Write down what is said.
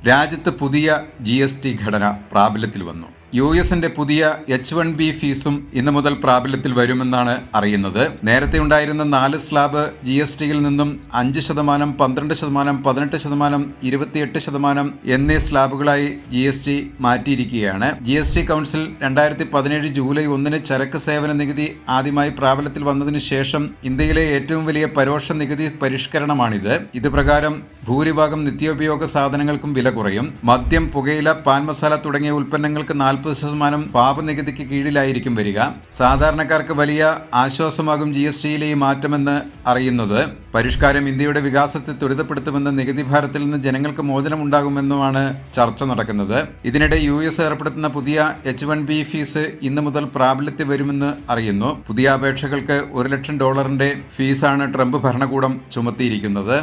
രാജ്യത്ത് പുതിയ GST ഘടന പ്രാബല്യത്തിൽ വന്നു. US-ന്റെ പുതിയ H-1B ഫീസും ഇന്നു മുതൽ പ്രാബല്യത്തിൽ വരുമെന്നാണ് അറിയുന്നത്. നേരത്തെ ഉണ്ടായിരുന്ന 4 സ്ലാബ് GST-യിൽ നിന്നും 5%, 12%, 18%, 28% എന്നീ സ്ലാബുകളായി GST മാറ്റിയിരിക്കുകയാണ്. GST കൗൺസിൽ 2017 ജൂലൈ 1 ചരക്ക് സേവന നികുതി ആദ്യമായി പ്രാബല്യത്തിൽ വന്നതിനു ശേഷം ഇന്ത്യയിലെ ഏറ്റവും വലിയ പരോക്ഷ നികുതി പരിഷ്കരണമാണിത്. ഇത് പ്രകാരം ഭൂരിഭാഗം നിത്യോപയോഗ സാധനങ്ങൾക്കും വില കുറയും. മദ്യം, പുകയില, പാൻ മസാല തുടങ്ങിയ ഉൽപ്പന്നങ്ങൾക്ക് 40% പാപനികുതിക്ക് കീഴിലായിരിക്കും വരിക. സാധാരണക്കാർക്ക് വലിയ ആശ്വാസമാകും GST-യിലെ ഈ മാറ്റമെന്ന് അറിയുന്നത്. പരിഷ്കാരം ഇന്ത്യയുടെ വികാസത്തെ ത്വരിതപ്പെടുത്തുമെന്ന് നികുതി ഭാരത്തിൽ നിന്ന് ജനങ്ങൾക്ക് മോചനമുണ്ടാകുമെന്നുമാണ് ചർച്ച നടക്കുന്നത്. ഇതിനിടെ US ഏർപ്പെടുത്തുന്ന പുതിയ H-1B ഫീസ് ഇന്നു മുതൽ പ്രാബല്യത്തിൽ വരുമെന്ന് അറിയുന്നു. പുതിയ അപേക്ഷകൾക്ക് $1 ലക്ഷം ഫീസാണ് ട്രംപ് ഭരണകൂടം ചുമത്തിയിരിക്കുന്നത്.